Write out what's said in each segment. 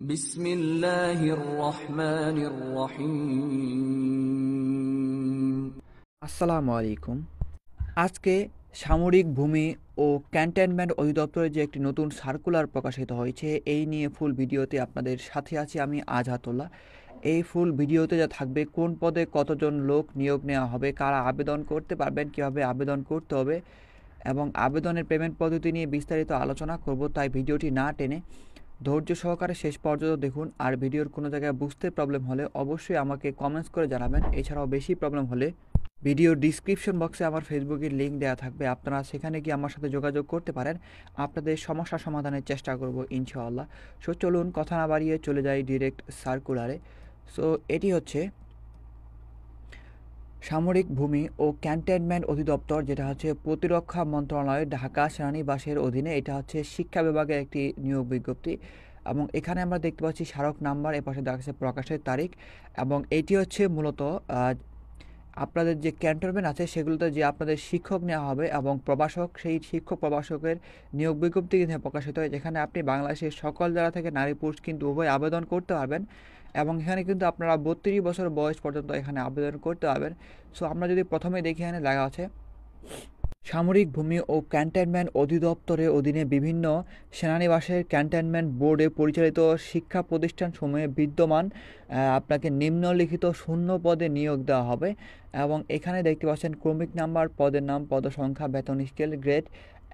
বিসমিল্লাহির রহমানির রহিম। আসসালামু আলাইকুম। আজকে সামরিক ভূমি ও ক্যান্টনমেন্ট অধিদপ্তরের যে একটি নতুন সার্কুলার প্রকাশিত হয়েছে এই নিয়ে ফুল ভিডিওতে আপনাদের সাথে আছি আমি আজহাতুল্লাহ। এই ফুল ভিডিওতে যা থাকবে কোন পদে কতজন লোক নিয়োগ নেওয়া হবে, কারা আবেদন করতে পারবেন, কীভাবে আবেদন করতে হবে এবং আবেদনের পেমেন্ট পদ্ধতি নিয়ে বিস্তারিত আলোচনা করব। তাই ভিডিওটি না টেনে ধৈর্য সহকারে শেষ পর্যন্ত দেখুন। আর ভিডিওর কোনো জায়গায় বুঝতে প্রবলেম হলে অবশ্যই আমাকে কমেন্টস করে জানাবেন। এছাড়াও বেশি প্রবলেম হলে ভিডিওর ডিসক্রিপশন বক্সে আমার ফেসবুকের লিঙ্ক দেওয়া থাকবে, আপনারা সেখানে গিয়ে আমার সাথে যোগাযোগ করতে পারেন। আপনাদের সমস্যা সমাধানের চেষ্টা করব ইনশাআল্লাহ। সো চলুন কথা না বাড়িয়ে চলে যাই ডিরেক্ট সার্কুলারে। সো এটি হচ্ছে সামরিক ভূমি ও ক্যান্টনমেন্ট অধিদপ্তর, যেটা হচ্ছে প্রতিরক্ষা মন্ত্রণালয়, ঢাকা সেনানিবাসের অধীনে। এটা হচ্ছে শিক্ষা বিভাগের একটি নিয়োগ বিজ্ঞপ্তি এবং এখানে আমরা দেখতে পাচ্ছি স্মারক নাম্বার, এর পাশে দেখা যাচ্ছে প্রকাশের তারিখ। এবং এটি হচ্ছে মূলত আপনাদের যে ক্যান্টনমেন্ট আছে সেগুলোতে যে আপনাদের শিক্ষক নেওয়া হবে এবং প্রভাষক, সেই শিক্ষক প্রভাষকের নিয়োগ বিজ্ঞপ্তি কিন্তু প্রকাশিত হয়, যেখানে আপনি বাংলাদেশের সকল জেলা থেকে নারী পুরুষ কিন্তু উভয় আবেদন করতে পারবেন। এবং এখানে কিন্তু আপনারা 32 বছর বয়স পর্যন্ত এখানে আবেদন করতে পারবেন। সো আমরা যদি প্রথমে দেখি, এখানে লেখা আছে সামরিক ভূমি ও ক্যান্টনমেন্ট অধিদপ্তরের অধীনে বিভিন্ন সেনানিবাসের ক্যান্টনমেন্ট বোর্ডে পরিচালিত শিক্ষা প্রতিষ্ঠানসমূহে বিদ্যমান আপনাকে নিম্নলিখিত শূন্য পদে নিয়োগ দেওয়া হবে। এবং এখানে দেখতে পাচ্ছেন ক্রমিক নাম্বার, পদের নাম, পদসংখ্যা, বেতন স্কেল, গ্রেড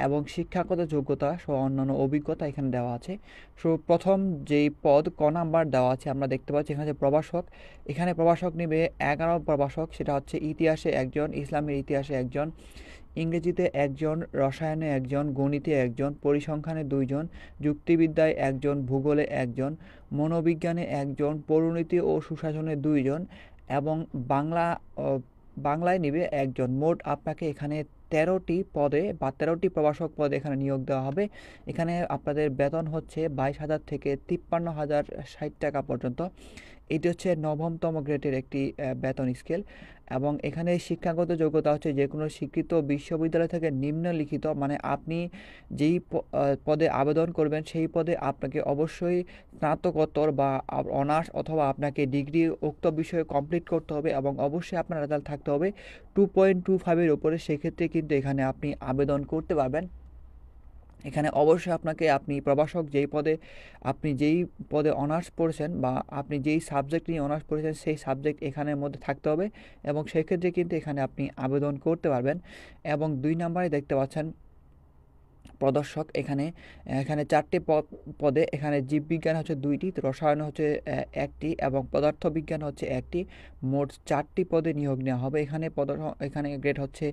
এবং শিক্ষাগত যোগ্যতা সহ অন্যান্য অভিজ্ঞতা এখানে দেওয়া আছে। সো প্রথম যেই পদ ক নাম্বার দেওয়া আছে আমরা দেখতে পাচ্ছি এখানে যে প্রভাষক। এখানে প্রভাষক নেবে 11 প্রভাষক, সেটা হচ্ছে ইতিহাসে একজন, ইসলামের ইতিহাসে একজন, ইংরেজিতে একজন, রসায়নে একজন, গণিতে একজন, পরিসংখ্যানে 2 জন, যুক্তিবিদ্যায় একজন, ভূগোলে একজন, মনোবিজ্ঞানে একজন, পরিণীতি ও সুশাসনে 2 জন এবং বাংলায় নেবে একজন। মোট আপনাকে এখানে 13টি পদে বা 13টি প্রভাষক পদে এখানে নিয়োগ দেওয়া হবে। এখানে আপনাদের বেতন হচ্ছে 22,000 থেকে 53,060 টাকা পর্যন্ত। এটি হচ্ছে নবমতম গ্রেডের একটি বেতন স্কেল। এবং এখানে শিক্ষাগত যোগ্যতা হচ্ছে যে কোনো স্বীকৃত বিশ্ববিদ্যালয় থেকে নিম্নলিখিত, মানে আপনি যেই পদে আবেদন করবেন সেই পদে আপনাকে অবশ্যই স্নাতকোত্তর বা অনার্স অথবা আপনাকে ডিগ্রি উক্ত বিষয়ে কমপ্লিট করতে হবে এবং অবশ্যই আপনার রেজাল্ট থাকতে হবে 2.25-এর উপরে। সেক্ষেত্রে কিন্তু এখানে আপনি আবেদন করতে পারবেন। এখানে অবশ্যই আপনাকে, আপনি প্রভাষক যেই পদে অনার্স পড়েছেন বা আপনি যেই সাবজেক্ট নিয়ে অনার্স পড়েছেন সেই সাবজেক্ট এখানের মধ্যে থাকতে হবে এবং সেক্ষেত্রে কিন্তু এখানে আপনি আবেদন করতে পারবেন। এবং 2 নম্বরে দেখতে পাচ্ছেন প্রদর্শক। এখানে এখানে 4টি পদে, এখানে জীববিজ্ঞান হচ্ছে 2টি, রসায়ন হচ্ছে 1টি এবং পদার্থবিজ্ঞান হচ্ছে 1টি। মোট 4টি পদে নিয়োগ নেওয়া হবে। এখানে গ্রেড হচ্ছে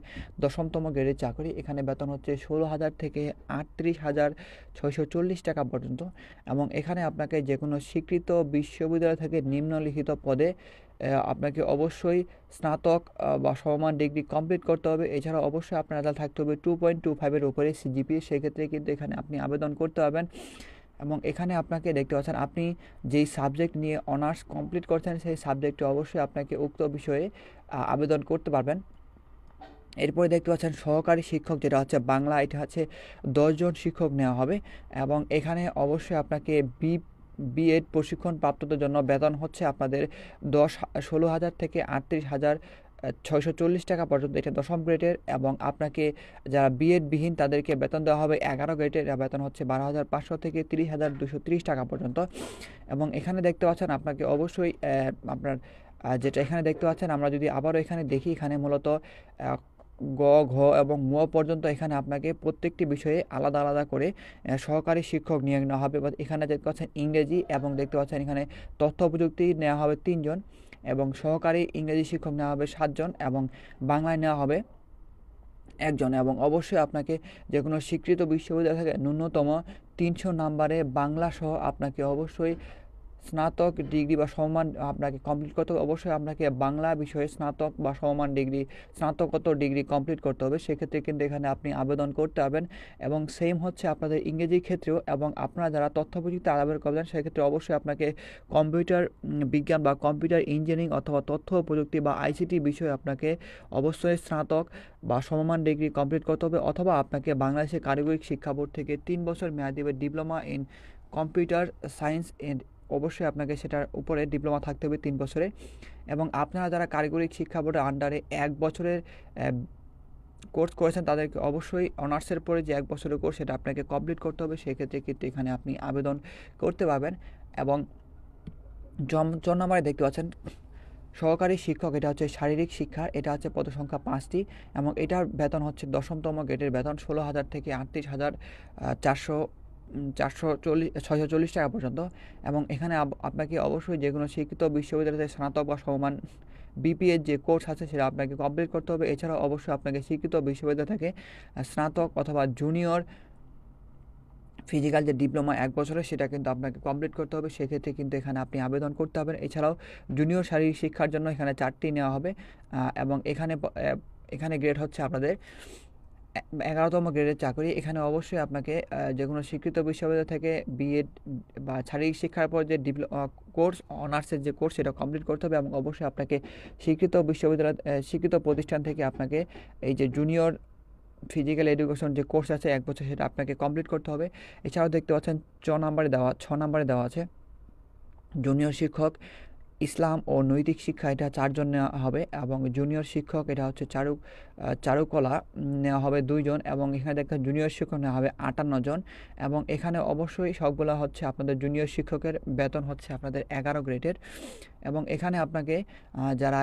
10তম গ্রেডের চাকরি। এখানে বেতন হচ্ছে 16,000 থেকে 38,640 টাকা পর্যন্ত। এবং এখানে আপনাকে যে কোনো স্বীকৃত বিশ্ববিদ্যালয় থেকে নিম্নলিখিত পদে আপনাকে অবশ্যই স্নাতক বা সমমান ডিগ্রি কমপ্লিট করতে হবে। এছাড়া অবশ্যই আপনার রেজাল্ট থাকতে হবে 2.25-এর উপরে সিজিপিএ। সেক্ষেত্রে কিন্তু এখানে আপনি আবেদন করতে পারবেন। এবং এখানে আপনাকে দেখতে পাচ্ছেন আপনি যেই সাবজেক্ট নিয়ে অনার্স কমপ্লিট করছেন সেই সাবজেক্টে অবশ্যই আপনাকে উক্ত বিষয়ে আবেদন করতে পারবেন। এরপরে দেখতে পাচ্ছেন সহকারী শিক্ষক, যেটা হচ্ছে বাংলা। এটা হচ্ছে 10 জন শিক্ষক নেওয়া হবে এবং এখানে অবশ্যই আপনাকে বিএড প্রশিক্ষণ প্রাপ্তদের জন্য বেতন হচ্ছে আপনাদের 16,000 থেকে 38,640 টাকা পর্যন্ত। এটা 10ম গ্রেডের। এবং আপনাকে যারা বিএড বিহীন তাদেরকে বেতন দেওয়া হবে 11 গ্রেডের, বেতন হচ্ছে 12,500 থেকে 30,230 টাকা পর্যন্ত। এবং এখানে দেখতে পাচ্ছেন আপনাকে অবশ্যই আপনার যেটা এখানে দেখতে পাচ্ছেন, আমরা যদি আবারও এখানে দেখি, এখানে মূলত গ, ঘ এবং ম পর্যন্ত এখানে আপনাকে প্রত্যেকটি বিষয়ে আলাদা আলাদা করে সহকারী শিক্ষক নিয়োগ নেওয়া হবে। এখানে দেখতে পাচ্ছেন ইংরেজি এবং দেখতে পাচ্ছেন এখানে তথ্য প্রযুক্তি নেওয়া হবে 3 জন এবং সহকারী ইংরেজি শিক্ষক নেওয়া হবে 7 জন এবং বাংলায় নেওয়া হবে 1 জন। এবং অবশ্যই আপনাকে যে কোনো স্বীকৃত বিশ্ববিদ্যালয় থেকে ন্যূনতম 300 নাম্বারে বাংলা সহ আপনাকে অবশ্যই স্নাতক ডিগ্রি বা সমমান আপনাকে কমপ্লিট করতে হবে। অবশ্যই আপনাকে বাংলা বিষয়ে স্নাতক বা সমমান ডিগ্রি, স্নাতকোত্তর ডিগ্রি কমপ্লিট করতে হবে। সেক্ষেত্রে কিন্তু এখানে আপনি আবেদন করতে পারবেন। এবং সেম হচ্ছে আপনাদের ইংরেজির ক্ষেত্রেও। এবং আপনারা যারা তথ্য প্রযুক্তি আবেদন করবেন সেক্ষেত্রে অবশ্যই আপনাকে কম্পিউটার বিজ্ঞান বা কম্পিউটার ইঞ্জিনিয়ারিং অথবা তথ্য প্রযুক্তি বা আইসিটি বিষয়ে আপনাকে অবশ্যই স্নাতক বা সমমান ডিগ্রি কমপ্লিট করতে হবে অথবা আপনাকে বাংলাদেশের কারিগরি শিক্ষা বোর্ড থেকে 3 বছর মেয়াদী ডিপ্লোমা ইন কম্পিউটার সায়েন্স অবশ্যই আপনাকে সেটার উপরে ডিপ্লোমা থাকতে হবে 3 বছরে। এবং আপনারা যারা কারিগরি শিক্ষা বোর্ডের আন্ডারে 1 বছরের কোর্স করেছেন তাদেরকে অবশ্যই অনার্সের পরে যে 1 বছরের কোর্স সেটা আপনাকে কমপ্লিট করতে হবে। সেক্ষেত্রে কিন্তু এখানে আপনি আবেদন করতে পারবেন। এবং চ নম্বরে দেখতে পাচ্ছেন সহকারী শিক্ষক, এটা হচ্ছে শারীরিক শিক্ষা, এটা হচ্ছে পদসংখ্যা 5টি এবং এটার বেতন হচ্ছে 10তম গ্রেডের বেতন 16,000 থেকে 38,640 টাকা পর্যন্ত। এবং এখানে আপনাকে অবশ্যই যে কোনো শিক্ষিত বিশ্ববিদ্যালয় থেকে স্নাতক বা সমমান বিপিএর যে কোর্স আছে সেটা আপনাকে কমপ্লিট করতে হবে। এছাড়াও অবশ্যই আপনাকে শিক্ষিত বিশ্ববিদ্যালয় থেকে স্নাতক অথবা জুনিয়র ফিজিক্যাল যে ডিপ্লোমা 1 বছরের সেটা কিন্তু আপনাকে কমপ্লিট করতে হবে। সেক্ষেত্রে কিন্তু এখানে আপনি আবেদন করতে পারবেন। এছাড়াও জুনিয়র শারীরিক শিক্ষার জন্য এখানে 4টি নেওয়া হবে এবং এখানে গ্রেড হচ্ছে আপনাদের 11তম গ্রেডের চাকরি। এখানে অবশ্যই আপনাকে যে কোনো স্বীকৃত বিশ্ববিদ্যালয় থেকে বিএড বা শারীরিক শিক্ষার পর যে কোর্স অনার্সের যে কোর্স সেটা কমপ্লিট করতে হবে এবং অবশ্যই আপনাকে স্বীকৃত বিশ্ববিদ্যালয় স্বীকৃত প্রতিষ্ঠান থেকে আপনাকে এই যে জুনিয়র ফিজিক্যাল এডুকেশন যে কোর্স আছে 1 বছর সেটা আপনাকে কমপ্লিট করতে হবে। এছাড়াও দেখতে পাচ্ছেন 6 নম্বরে দেওয়া আছে জুনিয়র শিক্ষক ইসলাম ও নৈতিক শিক্ষা, এটা 4 জন নেওয়া হবে এবং জুনিয়র শিক্ষক এটা হচ্ছে চারুকলা নেওয়া হবে 2 জন এবং এখানে দেখতে জুনিয়র শিক্ষক নেওয়া হবে 58 জন। এবং এখানে অবশ্যই সবগুলো হচ্ছে আপনাদের জুনিয়র শিক্ষকের বেতন হচ্ছে আপনাদের 11 গ্রেডের। এবং এখানে আপনাকে যারা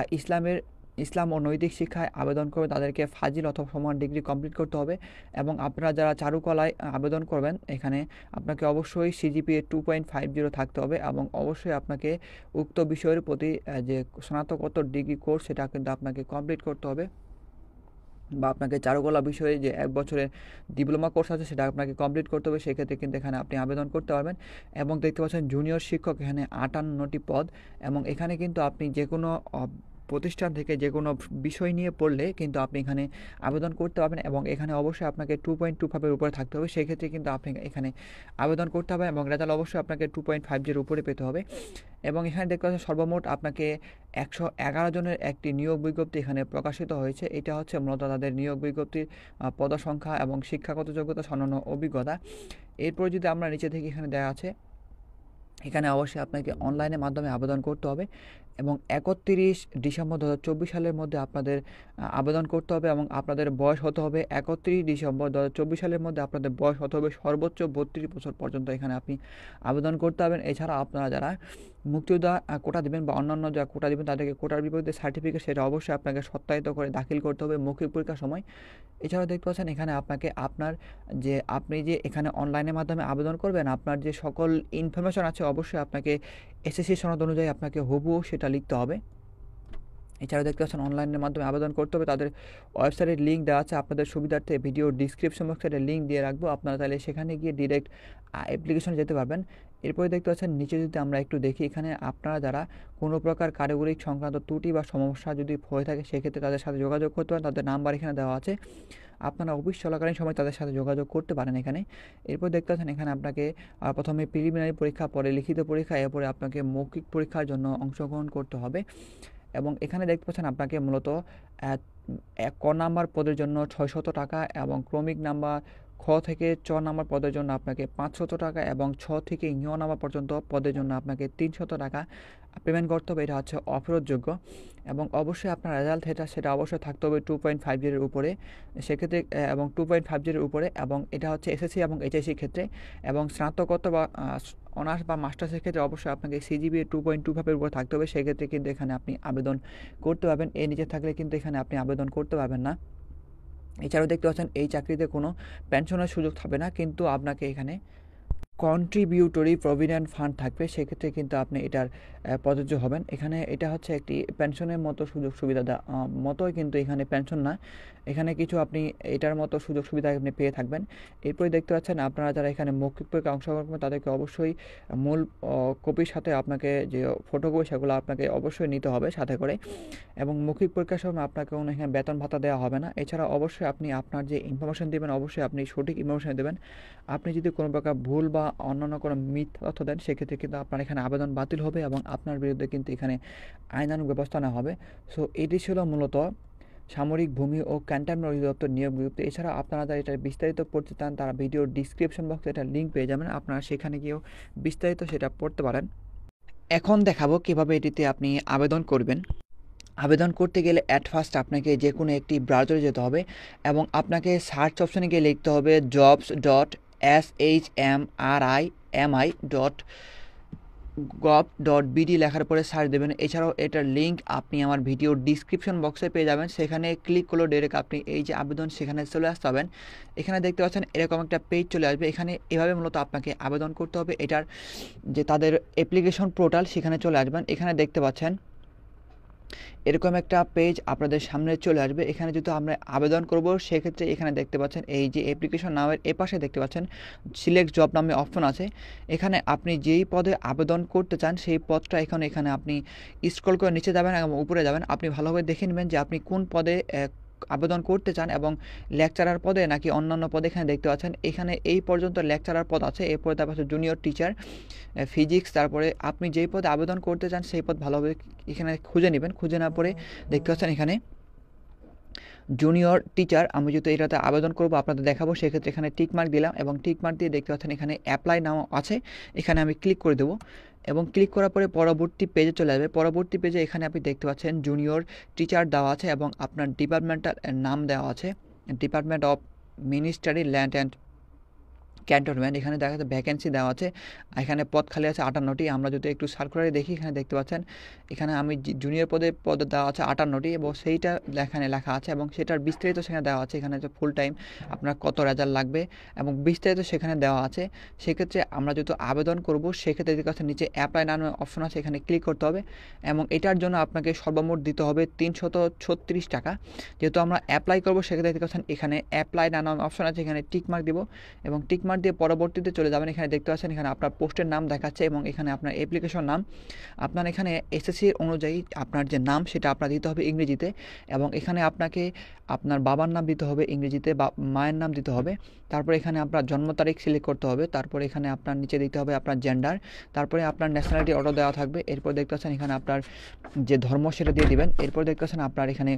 ইসলাম ও নৈতিক শিক্ষায় আবেদন করবে তাদেরকে ফাজিল অথবা সমান ডিগ্রি কমপ্লিট করতে হবে। এবং আপনারা যারা চারুকলায় আবেদন করবেন এখানে আপনাকে অবশ্যই সিজিপিএ 2.50 থাকতে হবে এবং অবশ্যই আপনাকে উক্ত বিষয়ের প্রতি যে স্নাতকোত্তর ডিগ্রি কোর্স সেটা কিন্তু আপনাকে কমপ্লিট করতে হবে বা আপনাকে চারুকলা বিষয়ে যে 1 বছরের ডিপ্লোমা কোর্স আছে সেটা আপনাকে কমপ্লিট করতে হবে। সেক্ষেত্রে কিন্তু এখানে আপনি আবেদন করতে পারবেন। এবং দেখতে পাচ্ছেন জুনিয়র শিক্ষক এখানে 58টি পদ এবং এখানে কিন্তু আপনি যে কোনো প্রতিষ্ঠান থেকে যে কোনো বিষয় নিয়ে পড়লে কিন্তু আপনি এখানে আবেদন করতে পারবেন এবং এখানে অবশ্যই আপনাকে 2.25 উপরে থাকতে হবে। সেক্ষেত্রে কিন্তু আপনি এখানে আবেদন করতে হবে এবং রেজাল্ট অবশ্যই আপনাকে 2.50 উপরে পেতে হবে। এবং এখানে দেখতে পাচ্ছেন সর্বমোট আপনাকে 111 জনের একটি নিয়োগ বিজ্ঞপ্তি এখানে প্রকাশিত হয়েছে। এটা হচ্ছে মূলত তাদের নিয়োগ বিজ্ঞপ্তির পদসংখ্যা এবং শিক্ষাগত যোগ্যতা অন্যান্য অভিজ্ঞতা। এরপর যদি আমরা নিচে থেকে এখানে দেওয়া আছে এখানে অবশ্যই আপনাকে অনলাইনের মাধ্যমে আবেদন করতে হবে এবং 31 ডিসেম্বর 2024 সালের মধ্যে আপনাদের আবেদন করতে হবে এবং আপনাদের বয়স হতে হবে 31 ডিসেম্বর 2024 সালের মধ্যে আপনাদের বয়স হতে হবে সর্বোচ্চ 32 বছর পর্যন্ত এখানে আপনি আবেদন করতে পারবেন। এছাড়া আপনারা যারা মুক্তিযোদ্ধা কোটা দিবেন বা অন্যান্য যারা কোটা দিবেন তাদেরকে কোটার বিপরীতে সার্টিফিকেট সেটা অবশ্যই আপনাকে সত্যায়িত করে দাখিল করতে হবে মৌখিক পরীক্ষার সময়। এছাড়াও দেখতে পাচ্ছেন এখানে আপনাকে আপনি যে এখানে অনলাইনের মাধ্যমে আবেদন করবেন আপনার যে সকল ইনফরমেশন আছে অবশ্যই আপনাকে এসএসসি সনদ অনুযায়ী আপনাকে হুবহু সেটা লিখতে হবে। এছাড়াও দেখতে পাচ্ছেন অনলাইনের মাধ্যমে আবেদন করতে হবে, তাদের ওয়েবসাইটের লিঙ্ক দেওয়া আছে আপনাদের সুবিধার্থে ভিডিও ডিসক্রিপশন বক্সে একটা লিঙ্ক দিয়ে রাখবো, আপনারা তাহলে সেখানে গিয়ে ডিরেক্ট অ্যাপ্লিকেশনে যেতে পারবেন। এরপরে দেখতে পাচ্ছেন নিচে যদি আমরা একটু দেখি এখানে আপনারা যারা কোনো প্রকার কারিগরি সংক্রান্ত ত্রুটি বা সমস্যা যদি হয়ে থাকে সেক্ষেত্রে তাদের সাথে যোগাযোগ করতে পারেন, তাদের নাম্বার এখানে দেওয়া আছে, আপনারা অফিস চলাকালীন সময় তাদের সাথে যোগাযোগ করতে পারেন এখানে। এরপর দেখতে পাচ্ছেন এখানে আপনাকে প্রথমে প্রিলিমিনারি পরীক্ষা, পরে লিখিত পরীক্ষা, এরপরে আপনাকে মৌখিক পরীক্ষার জন্য অংশগ্রহণ করতে হবে। এবং এখানে দেখতে পাচ্ছেন আপনাকে মূলত ক নাম্বার পদের জন্য 600 টাকা এবং ক্রমিক নাম্বার খ থেকে চ নাম্বার পদের জন্য আপনাকে 500 টাকা এবং 6 থেকে ঞ নাম্বার পর্যন্ত পদের জন্য আপনাকে 300 টাকা পেমেন্ট করতে হবে, এটা হচ্ছে অফেরতযোগ্য। এবং অবশ্যই আপনার রেজাল্ট সেটা অবশ্যই থাকতে হবে 2.50 উপরে, সেক্ষেত্রে এবং 2.50 উপরে, এবং এটা হচ্ছে এসএসসি এবং এইচএসসির ক্ষেত্রে। এবং স্নাতকোত্তর বা অনার্স বা মাস্টার্সের ক্ষেত্রে অবশ্যই আপনাকে সিজিপিএ 2.25 উপরে থাকতে হবে, সেক্ষেত্রে কিন্তু এখানে আপনি আবেদন করতে পারবেন। এর নিচে থাকলে কিন্তু এখানে আপনি আবেদন করতে পারবেন না। এছাড়াও দেখতে পাচ্ছেন এই চাকরিতে কোনো পেনশনের সুযোগ থাকবে না, কিন্তু আপনাকে এখানে কন্ট্রিবিউটরি প্রভিডেন্ট ফান্ড থাকবে, সেক্ষেত্রে কিন্তু আপনি এটার প্রযোজ্য হবেন। এখানে এটা হচ্ছে একটি পেনশনের মতো সুযোগ সুবিধা মতোই, কিন্তু এখানে পেনশন না, এখানে কিছু আপনি এটার মতো সুযোগ সুবিধা আপনি পেয়ে থাকবেন। এরপরে দেখতে পাচ্ছেন আপনারা যারা এখানে মৌখিক পরীক্ষায় অংশগ্রহণ করবেন তাদেরকে অবশ্যই মূল কপির সাথে আপনাকে যে ফটোকপি সেগুলো আপনাকে অবশ্যই নিতে হবে সাথে করে, এবং মৌখিক পরীক্ষার সময় আপনাকে কোনো এখানে বেতন ভাতা দেওয়া হবে না। এছাড়া অবশ্যই আপনি আপনার যে ইনফরমেশন দেবেন অবশ্যই আপনি সঠিক ইনফরমেশন দেবেন। আপনি যদি কোনো প্রকার ভুল বা অন্যান্য কোনো মিথ্যা তথ্য দেন সেক্ষেত্রে কিন্তু আপনার এখানে আবেদন বাতিল হবে এবং আপনার বিরুদ্ধে কিন্তু এখানে আইনানুগ ব্যবস্থা নেওয়া হবে। সো এটি ছিল মূলত সামরিক ভূমি ও ক্যান্টনমেন্ট অধিদপ্তর নিয়োগ বিজ্ঞপ্তি। এছাড়া আপনারা যারা এটা বিস্তারিত পড়তে চান তারা ভিডিও ডিসক্রিপশন বক্সে একটা লিঙ্ক পেয়ে যাবেন, আপনারা সেখানে গিয়েও বিস্তারিত সেটা পড়তে পারেন। এখন দেখাবো কিভাবে এটিতে আপনি আবেদন করবেন। আবেদন করতে গেলে অ্যাট ফার্স্ট আপনাকে যে কোনো একটি ব্রাউজারে যেতে হবে এবং আপনাকে সার্চ অপশনে গিয়ে লিখতে হবে jobs.shmi.gov.bd লেখার পরে সার্চ দেবেন। এছাড়াও এটার লিঙ্ক আপনি আমার ভিডিও ডিসক্রিপশন বক্সে পেয়ে যাবেন, সেখানে ক্লিক করলে ডাইরেক্ট আপনি এই যে আবেদন সেখানে চলে আসতে হবেন। এখানে দেখতে পাচ্ছেন এরকম একটা পেজ চলে আসবে। এখানে এভাবে মূলত আপনাকে আবেদন করতে হবে। এটার যে তাদের অ্যাপ্লিকেশন পোর্টাল সেখানে চলে আসবেন। এখানে দেখতে পাচ্ছেন এরকম একটা পেজ আপনাদের সামনে চলে আসবে। এখানে যদি আমরা আবেদন করব সেক্ষেত্রে এখানে দেখতে পাচ্ছেন এই যে অ্যাপ্লিকেশন নামের এপাশে দেখতে পাচ্ছেন সিলেক্ট জব নামে অপশন আছে। এখানে আপনি যেই পদে আবেদন করতে চান সেই পদটা এখানে আপনি স্ক্রল করে নিচে যাবেন এবং উপরে যাবেন। আপনি ভালোভাবে দেখে নেবেন যে আপনি কোন পদে আবেদন করতে চান এবং লেকচারার পদে নাকি অন্যান্য পদে। এখানে দেখতে পাচ্ছেন এখানে এই পর্যন্ত লেকচারার পদ আছে, এরপরে তারপর জুনিয়র টিচার ফিজিক্স। তারপরে আপনি যেই পদে আবেদন করতে চান সেই পদ ভালোভাবে এখানে খুঁজে নেবেন। খুঁজে নেওয়ার পরে দেখতে পাচ্ছেন এখানে জুনিয়র টিচার। আমি যদি এটাতে আবেদন করব আপনাদের দেখাবো, সেক্ষেত্রে এখানে টিক মার্ক দিলাম এবং টিক মার্ক দিয়ে দেখতে পাচ্ছেন এখানে অ্যাপ্লাই নাও আছে। এখানে আমি ক্লিক করে দেবো এবং ক্লিক করার পরে পরবর্তী পেজে চলে আসবে। পরবর্তী পেজে এখানে আপনি দেখতে পাচ্ছেন জুনিয়র টিচার দেওয়া আছে এবং আপনার ডিপার্টমেন্টাল নাম দেওয়া আছে, department of ministry land and cantonment. এখানে দেখা যাচ্ছে ভ্যাকেন্সি দেওয়া আছে, এখানে পদ খালি আছে 58টি। আমরা যদি একটু সার্কুলারে দেখি এখানে দেখতে পাচ্ছেন এখানে আমি জুনিয়র পদ দেওয়া আছে 58টি এবং সেইটা এখানে লেখা আছে এবং সেটার বিস্তারিত সেখানে দেওয়া আছে। এখানে যে ফুল টাইম আপনার কত রেজাল্ট লাগবে এবং বিস্তারিত সেখানে দেওয়া আছে। সেক্ষেত্রে আমরা যদি আবেদন করব সেক্ষেত্রে দেখতে পাচ্ছেন নিচে অ্যাপ্লাই নামে অপশন আছে, এখানে ক্লিক করতে হবে এবং এটার জন্য আপনাকে সর্বমোট দিতে হবে 336 টাকা। যেহেতু আমরা অ্যাপ্লাই করবো সেক্ষেত্রে দেখতে পাচ্ছেন এখানে অ্যাপ্লাই নামে অপশন আছে, এখানে টিক মার্ক দিব এবং টিক মার্ক দিয়ে পরবর্তীতে চলে যাবেন। এখানে দেখতে পাচ্ছেন এখানে আপনার পোস্টের নাম দেখাচ্ছে এবং এখানে আপনার অ্যাপ্লিকেশন নাম, আপনার এখানে এসএসসির অনুযায়ী আপনার যে নাম সেটা আপনার দিতে হবে ইংরেজিতে এবং এখানে আপনাকে আপনার বাবার নাম দিতে হবে ইংরেজিতে বা মায়ের নাম দিতে হবে। তারপরে এখানে আপনার জন্ম তারিখ সিলেক্ট করতে হবে। তারপরে এখানে আপনার নিচে দিতে হবে আপনার জেন্ডার। তারপরে আপনার ন্যাশনালিটি অর্ডার দেওয়া থাকবে। এরপর দেখতে পাচ্ছেন এখানে আপনার যে ধর্ম সেটা দিয়ে দিবেন। এরপর দেখতে পাচ্ছেন আপনার এখানে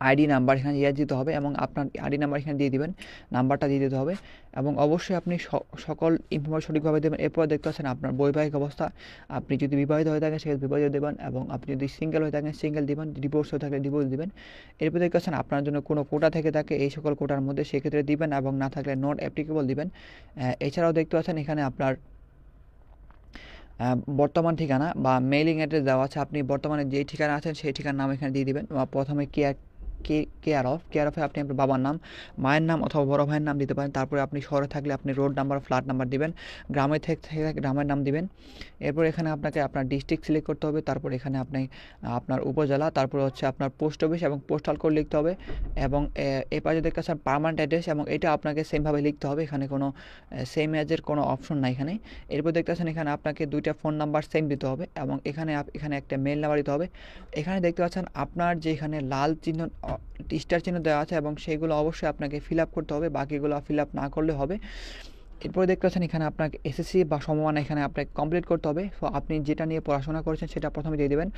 আইডি নাম্বার এখানে ইয়ে দিতে হবে এবং আপনার আইডি নাম্বার এখানে দিয়ে দিবেন, নাম্বারটা দিয়ে দিতে হবে এবং অবশ্যই আপনি সকল ইনফরমেশন সঠিকভাবে দেবেন। এরপর দেখতে পাচ্ছেন আপনার বৈবাহিক অবস্থা, আপনি যদি বিবাহিত হয়ে থাকেন সেক্ষেত্রে বিবাহিত দেবেন এবং আপনি যদি সিঙ্গেল হয়ে থাকেন সিঙ্গেল দিবেন, ডিভোর্স হয়ে থাকলে ডিভোর্স দিবেন। এরপর দেখতে পাচ্ছেন আপনার জন্য কোনো কোটা থেকে থাকে এই সকল কোটার মধ্যে সেক্ষেত্রে দিবেন এবং না থাকলে নট অ্যাপ্লিকেবল দিবেন। এছাড়াও দেখতে পাচ্ছেন এখানে আপনার বর্তমান ঠিকানা বা মেইলিং অ্যাড্রেস দেওয়া আছে। আপনি বর্তমানে যেই ঠিকানা আছেন সেই ঠিকানার নাম এখানে দিয়ে দিবেন। প্রথমে কেয়ার অফে আপনি আপনার বাবার নাম, মায়ের নাম অথবা বড় ভাইয়ের নাম দিতে পারেন। তারপরে আপনি শহরে থাকলে আপনি রোড নাম্বার ফ্ল্যাট নাম্বার দিবেন, গ্রামে থেকে গ্রামের নাম দিবেন। এরপর এখানে আপনাকে আপনার ডিস্ট্রিক্ট সিলেক্ট করতে হবে। তারপর এখানে আপনি আপনার উপজেলা, তারপর হচ্ছে আপনার পোস্ট অফিস এবং পোস্টাল কোড লিখতে হবে এবং এই পাশে দেখতে পাচ্ছেন পার্মানেন্ট অ্যাড্রেস এবং এটা আপনাকে সেমভাবে লিখতে হবে। এখানে কোনো সেম এজের কোনো অপশন নাই এখানে। এরপর দেখতে পাচ্ছেন এখানে আপনাকে 2টা ফোন নাম্বার সেম দিতে হবে এবং এখানে একটা মেল নাম্বার দিতে হবে। এখানে দেখতে পাচ্ছেন আপনার যে এখানে লাল চিহ্ন স্টার চিহ্ন দেওয়া আছে এবং সেগুলো অবশ্যই আপনাকে ফিল আপ করতে হবে, বাকিগুলো ফিল আপ না করলে হবে। এরপরে দেখতে পাচ্ছেন এখানে আপনাকে এসএসসি বা সমমান এখানে আপনাকে কমপ্লিট করতে হবে। সো আপনি যেটা নিয়ে পড়াশোনা করেছেন সেটা প্রথমে দিয়ে দেবেন।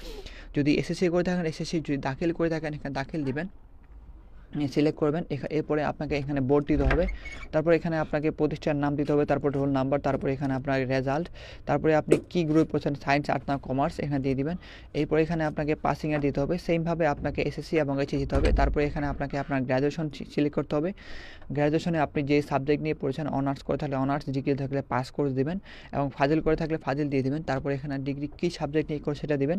যদি এসএসসি করে থাকেন এসএসসি, যদি দাখিল করে থাকেন এখানে দাখিল দিবেন, সিলেক্ট করবেন। এরপরে আপনাকে এখানে বোর্ড দিতে হবে। তারপর এখানে আপনাকে প্রতিষ্ঠানের নাম দিতে হবে, তারপর রোল নাম্বার, তারপরে এখানে আপনার রেজাল্ট, তারপরে আপনি কী গ্রুপ পড়ছেন সায়েন্স আর্টস না কমার্স এখানে দিয়ে দিবেন। এরপরে এখানে আপনাকে পাসিং ইয়ার দিতে হবে, সেমভাবে আপনাকে এসএসসি এবং এইচএসসি দিতে হবে। তারপরে এখানে আপনাকে আপনার গ্র্যাজুয়েশন সিলেক্ট করতে হবে। গ্র্যাজুয়েশনে আপনি যে সাবজেক্ট নিয়ে পড়েছেন, অনার্স করে থাকলে অনার্স, ডিগ্রি থাকলে পাস কোর্স দিবেন এবং ফাজিল করে থাকলে ফাজিল দিয়ে দিবেন। তারপরে এখানে ডিগ্রি কী সাবজেক্ট নিয়ে করে সেটা দিবেন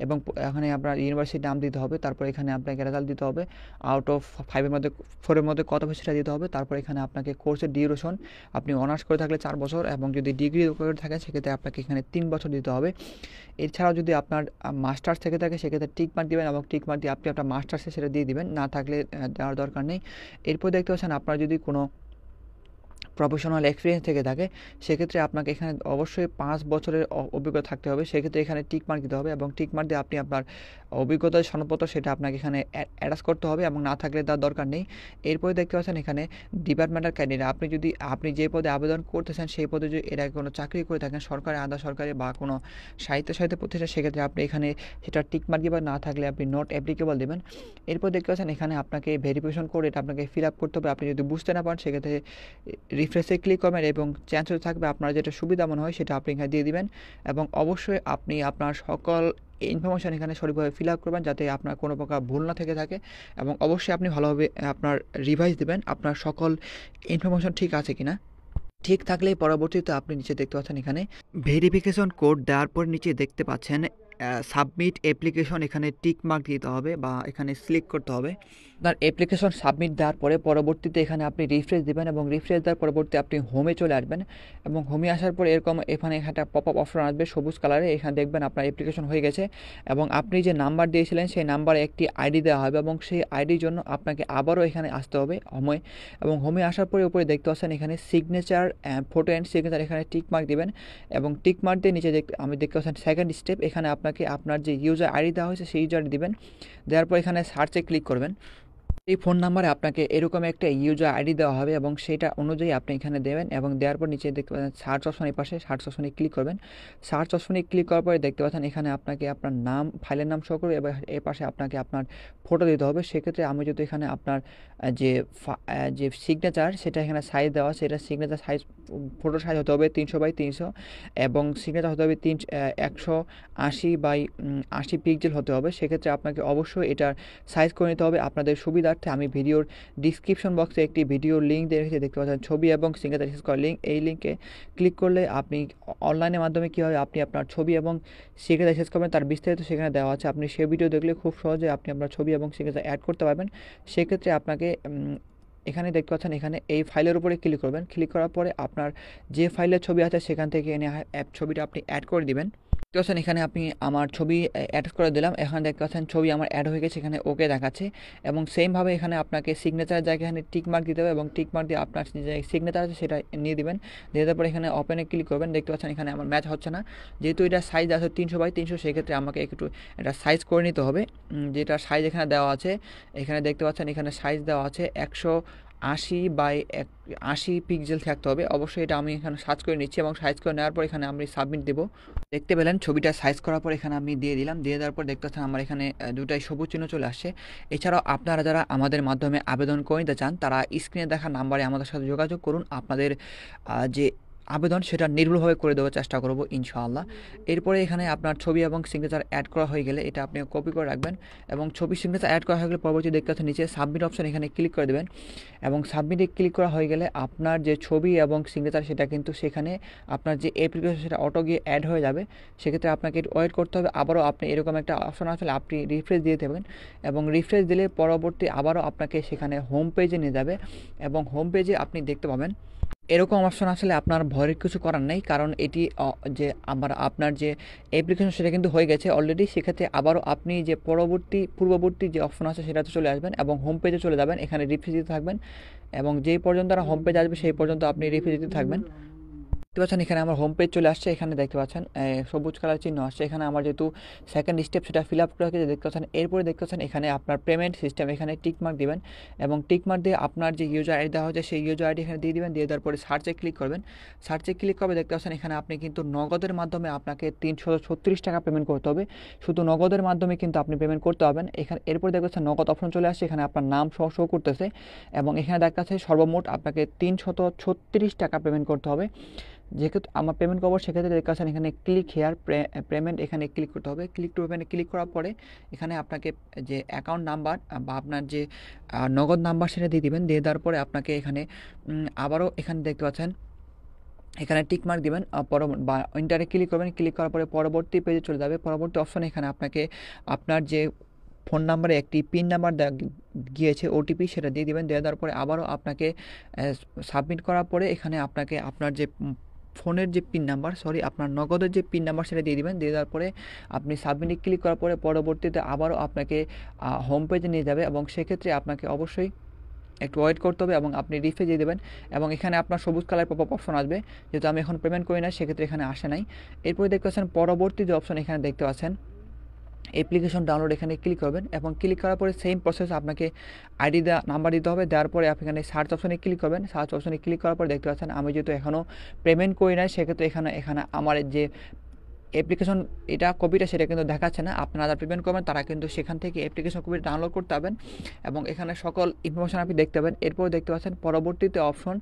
এবং এখানে আপনার ইউনিভার্সিটির নাম দিতে হবে। তারপর এখানে আপনাকে রেজাল্ট দিতে হবে, আউট অফ 4-এর মধ্যে কত হবে সেটা দিতে হবে। তারপর এখানে আপনাকে কোর্সের ডিউরেশন, আপনি অনার্স করে থাকলে 4 বছর এবং যদি ডিগ্রি করে থাকেন সেক্ষেত্রে আপনাকে এখানে 3 বছর দিতে হবে। এছাড়াও যদি আপনার মাস্টার্স থেকে থাকে সেক্ষেত্রে টিক মার্ক দিবেন এবং টিক মার্ক দিয়ে আপনি আপনার মাস্টার্সে সেটা দিয়ে দিবেন, না থাকলে দেওয়ার দরকার নেই। এরপর দেখতে পাচ্ছেন আপনার যদি কোনো প্রফেশনাল এক্সপিরিয়েন্স থেকে থাকে সেক্ষেত্রে আপনাকে এখানে অবশ্যই 5 বছরের অভিজ্ঞতা থাকতে হবে। সেক্ষেত্রে এখানে টিক মার্ক দিতে হবে এবং টিক মার্ক দিয়ে আপনি আপনার অভিজ্ঞতার সনদপত্র সেটা আপনাকে এখানে অ্যাটাচ করতে হবে এবং না থাকলে তার দরকার নেই। এরপরে দেখতে পাচ্ছেন এখানে ডিপার্টমেন্টাল ক্যান্ডিডেট, আপনি যে পদে আবেদন করতেছেন সেই পদে যদি এর আগে কোনো চাকরি করে থাকেন সরকারি, আধা সরকারি বা কোনো সাহিত্য প্রতিষ্ঠান সেক্ষেত্রে আপনি এখানে সেটা টিক মার্ক দিবেন, না থাকলে আপনি নট অ্যাপ্লিকেবল দেবেন। এরপর দেখতে পাচ্ছেন এখানে আপনাকে ভেরিফিকেশন কোড এটা আপনাকে ফিল আপ করতে হবে। আপনি যদি বুঝতে না পারেন সেক্ষেত্রে রিফ্রেশে ক্লিক করবেন এবং চেঞ্জ হতে থাকবে। আপনার যেটা সুবিধা মনে হয় সেটা আপনি এখানে দিয়ে দিবেন এবং অবশ্যই আপনি আপনার সকল ইনফরমেশন এখানে সঠিকভাবে ফিল আপ করবেন যাতে আপনার কোনো প্রকার ভুল না থেকে থাকে এবং অবশ্যই আপনি ভালোভাবে আপনার রিভাইজ দেবেন আপনার সকল ইনফরমেশন ঠিক আছে কিনা। ঠিক থাকলেই পরবর্তীতে আপনি নিচে দেখতে পাচ্ছেন এখানে ভেরিফিকেশন কোড দেওয়ার পর নিচে দেখতে পাচ্ছেন সাবমিট অ্যাপ্লিকেশন, এখানে টিক মার্ক দিতে হবে বা এখানে সিলেক্ট করতে হবে। আপনার অ্যাপ্লিকেশন সাবমিট দেওয়ার পরে পরবর্তীতে এখানে আপনি রিফ্রেশ দেবেন এবং রিফ্রেশ দেওয়ার পরবর্তী আপনি হোমে চলে আসবেন এবং হোমে আসার পর এরকম এখানে একটা পপ আপ অপশন আসবে সবুজ কালারে, এখানে দেখবেন আপনার অ্যাপ্লিকেশন হয়ে গেছে এবং আপনি যে নাম্বার দিয়েছিলেন সেই নাম্বারে একটি আইডি দেওয়া হবে এবং সেই আইডির জন্য আপনাকে আবারও এখানে আসতে হবে হোমে এবং হোমে আসার পরে উপরে দেখতে পাচ্ছেন এখানে সিগনেচার ফটো অ্যান্ড সিগনেচার, এখানে টিক মার্ক দিবেন এবং টিক মার্ক দিয়ে নিচে আমি দেখতে পাচ্ছেন সেকেন্ড স্টেপ, এখানে আপনাকে আপনার যে ইউজার আইডি দেওয়া হয়েছে সেই ইউজার দিবেন, দেওয়ার পর এখানে সার্চে ক্লিক করবেন। এই ফোন নাম্বারে আপনাকে এরকম একটা ইউজার আইডি দেওয়া হবে এবং সেটা অনুযায়ী আপনি এখানে দেবেন এবং দেওয়ার পর নিচে দেখতে পাচ্ছেন সার্চ অপশন, এই পাশে সার্চ অপশনে ক্লিক করবেন। সার্চ অপশনে ক্লিক করার পরে দেখতে পাচ্ছেন এখানে আপনাকে আপনার নাম, ফাইলের নাম শো করবে এবং এর পাশে আপনাকে আপনার ফটো দিতে হবে। সেক্ষেত্রে আমি যদি এখানে আপনার যে যে সিগনেচার সেটা এখানে সাইজ দেওয়া, সেটা সিগনেচার সাইজ ফটো সাইজ হতে হবে 300x300 এবং সিগনেচার হতে হবে 180x80 পিক্সেল হতে হবে। সেক্ষেত্রে আপনাকে অবশ্যই এটার সাইজ করে নিতে হবে। আপনাদের সুবিধার্থে আমি ভিডিওর ডিসক্রিপশন বক্সে একটি ভিডিওর লিঙ্ক দিয়ে রেখেছি, দেখতে পাচ্ছেন ছবি এবং সিগনেচার সাইজ করার লিঙ্ক। এই লিঙ্কে ক্লিক করলে আপনি অনলাইনের মাধ্যমে কীভাবে আপনি আপনার ছবি এবং সিগনেচার সাইজ করবেন তার বিস্তারিত সেখানে দেওয়া আছে। আপনি সেই ভিডিও দেখলে খুব সহজে আপনি আপনার ছবি এবং সিগনেচার অ্যাড করতে পারবেন। সেক্ষেত্রে আপনাকে এখানে দেখতে পাচ্ছেন এখানে এই ফাইলের উপরে ক্লিক করবেন। ক্লিক করার পরে আপনার যে ফাইলের ছবি আছে সেখান থেকে এনে ছবিটা আপনি অ্যাড করে দিবেন। দেখতে পাচ্ছেন এখানে আপনি আমার ছবি অ্যাড করে দিলাম, এখানে দেখতে পাচ্ছেন ছবি আমার অ্যাড হয়ে গেছে, এখানে ওকে দেখাচ্ছে এবং সেমভাবে এখানে আপনাকে সিগনেচারের জায়গায় এখানে টিক মার্ক দিতে হবে এবং টিক মার্ক দিয়ে আপনার যে সিগনেচার আছে সেটা নিয়ে দিবেন। দিয়ে দেওয়ার পরে এখানে ওপেনে ক্লিক করবেন। দেখতে পাচ্ছেন এখানে আমার ম্যাচ হচ্ছে না, যেহেতু এটা সাইজ আছে 300x300, সেক্ষেত্রে আমাকে একটু এটা সাইজ করে নিতে হবে। যেটা সাইজ এখানে দেওয়া আছে, এখানে দেখতে পাচ্ছেন এখানে সাইজ দেওয়া আছে 180x80 পিক্সেল থাকতে হবে। অবশ্যই এটা আমি এখানে সার্চ করে নিচ্ছি এবং সাইজ করে নেওয়ার পর এখানে আমি সাবমিট দেবো। দেখতে পেলেন ছবিটা সাইজ করার পর এখানে আমি দিয়ে দিলাম, দিয়ে দেওয়ার পর দেখতে পাচ্ছেন আমার এখানে দুটাই সবুজ চিহ্ন চলে আসছে। এছাড়াও আপনারা যারা আমাদের মাধ্যমে আবেদন করে নিতে চান তারা স্ক্রিনে দেখা নাম্বারে আমাদের সাথে যোগাযোগ করুন। আপনাদের যে আবেদন সেটা নির্ভুলভাবে করে দেওয়ার চেষ্টা করব ইনশাআল্লাহ। এরপরে এখানে আপনার ছবি এবং সিগনেচার অ্যাড করা হয়ে গেলে এটা আপনি কপি করে রাখবেন এবং ছবি সিগনেচার অ্যাড করা হয়ে গেলে পরবর্তী দেখতে পাচ্ছেন নিচে সাবমিট অপশন, এখানে ক্লিক করে দেবেন এবং সাবমিটে ক্লিক করা হয়ে গেলে আপনার যে ছবি এবং সিগনেচার সেটা কিন্তু সেখানে আপনার যে অ্যাপ্লিকেশন সেটা অটো গিয়ে অ্যাড হয়ে যাবে। সেক্ষেত্রে আপনাকে ওয়েট করতে হবে, আবারও আপনি এরকম একটা অপশন আসলে আপনি রিফ্রেশ দিয়ে দেবেন এবং রিফ্রেশ দিলে পরবর্তী আবারও আপনাকে সেখানে হোম পেজে নিয়ে যাবে এবং হোম পেজে আপনি দেখতে পাবেন এরকম অপশন। আসলে আপনার ভয়ের কিছু করার নেই, কারণ এটি যে আপনার যে অ্যাপ্লিকেশন সেটা কিন্তু হয়ে গেছে অলরেডি। সেক্ষেত্রে আবারও আপনি যে পূর্ববর্তী যে অপশন আছে সেটাতে চলে আসবেন এবং হোম পেজে চলে যাবেন, এখানে রিফ্রেশ দিতে থাকবেন এবং যেই পর্যন্ত হোম পেজ আসবে সেই পর্যন্ত আপনি রিফ্রেশ দিতে থাকবেন। দেখতে পাচ্ছেন এখানে আমার হোম পেজ চলে আসছে, এখানে দেখতে পাচ্ছেন সবুজ কালার চিহ্ন আসছে। এখানে আমার যেহেতু সেকেন্ড স্টেপ সেটা ফিল আপ করে রেখেছে দেখতে পাচ্ছেন। এরপরে দেখতে পাচ্ছেন এখানে আপনার পেমেন্ট সিস্টেম, এখানে টিক মার্ক দিবেন এবং টিক মার্ক দিয়ে আপনার যে ইউজার আইডি দেওয়া হয়েছে সেই ইউজার আইডি এখানে দিয়ে দিবেন। দিয়ে দেওয়ার পরে সার্চে ক্লিক করবেন। সার্চে ক্লিক করবে দেখতে পাচ্ছেন এখানে আপনি কিন্তু নগদের মাধ্যমে আপনাকে 336 টাকা পেমেন্ট করতে হবে। শুধু নগদের মাধ্যমে কিন্তু আপনি পেমেন্ট করতে পারবেন। এখানে এরপরে দেখতে পাচ্ছেন নগদ অপশন চলে আসছে, এখানে আপনার নাম সহ শো করতেছে এবং এখানে দেখা যাচ্ছে সর্বমোট আপনাকে 336 টাকা পেমেন্ট করতে হবে। যেহেতু আমার পেমেন্ট করবো সেক্ষেত্রে দেখতে পাচ্ছেন এখানে ক্লিক হেয়ার পেমেন্ট, এখানে ক্লিক করতে হবে। ক্লিক টু পেমেন্টে ক্লিক করার পরে এখানে আপনাকে যে অ্যাকাউন্ট নাম্বার বা আপনার যে নগদ নাম্বার সেটা দিয়ে দিবেন। দিয়ে দেওয়ার পরে আপনাকে এখানে আবারও এখানে দেখতে পাচ্ছেন এখানে টিক মার্ক দিবেন বা ইন্টারে ক্লিক করবেন। ক্লিক করার পরে পরবর্তী পেজে চলে যাবে। পরবর্তী অপশনে এখানে আপনাকে আপনার যে ফোন নাম্বারে একটি পিন নাম্বার গিয়েছে ওটিপি সেটা দিয়ে দিবেন। দিয়ে দেওয়ার পরে আবারও আপনাকে সাবমিট করার পরে এখানে আপনাকে আপনার যে ফোনের যে পিন নাম্বার আপনার নগদের যে পিন নাম্বার সেটা দিয়ে দিবেন। দিয়ে দেওয়ার পরে আপনি সাবমিটে ক্লিক করার পরে পরবর্তীতে আবারও আপনাকে হোম পেজে নিয়ে যাবে এবং সেক্ষেত্রে আপনাকে অবশ্যই একটু ওয়েট করতে হবে এবং আপনি রিফ্রেশ দিয়ে দেবেন এবং এখানে আপনার সবুজ কালার পপ আপ অপশন আসবে। যেহেতু আমি এখন পেমেন্ট করি না সেক্ষেত্রে এখানে আসে নাই। এরপরে দেখতে পাচ্ছেন পরবর্তী যে অপশন এখানে দেখতে পাচ্ছেন অ্যাপ্লিকেশন ডাউনলোড, এখানে ক্লিক করবেন এবং ক্লিক করার পরে সেম প্রসেস আপনাকে আইডি নাম্বার দিতে হবে। দেওয়ার পরে আপনি এখানে সার্চ অপশনে ক্লিক করবেন। সার্চ অপশনে ক্লিক করার পরে দেখতে পাচ্ছেন আমি যেহেতু এখনও পেমেন্ট করি নাই সেক্ষেত্রে এখানে আমার যে অ্যাপ্লিকেশন এটা কপিটা সেটা কিন্তু দেখাচ্ছে না। আপনারা যারা পেমেন্ট করবেন তারা কিন্তু সেখান থেকে অ্যাপ্লিকেশন কপিটা ডাউনলোড করতে পারবেন এবং এখানে সকল ইনফরমেশন আপনি দেখতে পাবেন। এরপর দেখতে পাচ্ছেন পরবর্তীতে অপশন,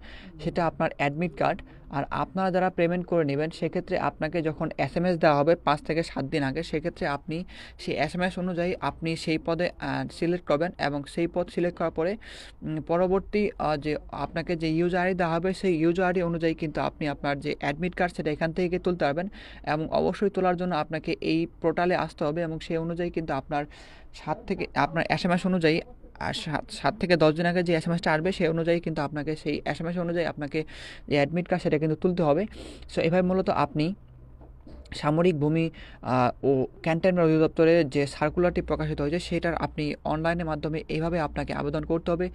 সেটা আপনার অ্যাডমিট কার্ড। আর আপনারা যারা পেমেন্ট করে নেবেন সেক্ষেত্রে আপনাকে যখন SMS দেওয়া হবে 5 থেকে 7 দিন আগে, সেক্ষেত্রে আপনি সেই SMS অনুযায়ী আপনি সেই পদে সিলেক্ট করবেন এবং সেই পদ সিলেক্ট করার পরে পরবর্তী যে আপনাকে যে ইউজার আইডি দেওয়া হবে সেই ইউজার আইডি অনুযায়ী কিন্তু আপনি আপনার যে অ্যাডমিট কার্ড সেটা এখান থেকে তুলতে পারবেন এবং অবশ্যই তোলার জন্য আপনাকে এই পোর্টালে আসতে হবে এবং সেই অনুযায়ী কিন্তু আপনার আপনার SMS অনুযায়ী 7 থেকে 10 দিন আগে যে SMS টা আসবে সেই অনুযায়ী কিন্তু আপনাকে সেই SMS অনুযায়ী আপনাকে যে অ্যাডমিট কার্ড সেটা কিন্তু তুলতে হবে। সো এভাবে মূলত আপনি সামরিক ভূমি ও ক্যান্টনমেন্ট অধিদপ্তরের যে সার্কুলারটি প্রকাশিত হয়েছে সেটার আপনি অনলাইনের মাধ্যমে এইভাবে আপনাকে আবেদন করতে হবে।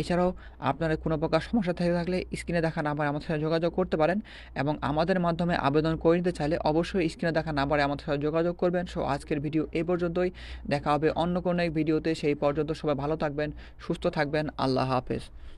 এছাড়াও আপনার কোনো প্রকার সমস্যা থেকে থাকলে স্ক্রিনে দেখা নাম্বারে আমাদের সাথে যোগাযোগ করতে পারেন এবং আমাদের মাধ্যমে আবেদন করে নিতে চাইলে অবশ্যই স্ক্রিনে দেখা নাম্বারে আমাদের সাথে যোগাযোগ করবেন। সো আজকের ভিডিও এই পর্যন্তই, দেখা হবে অন্য কোনো এক ভিডিওতে। সেই পর্যন্ত সবাই ভালো থাকবেন, সুস্থ থাকবেন। আল্লাহ হাফেজ।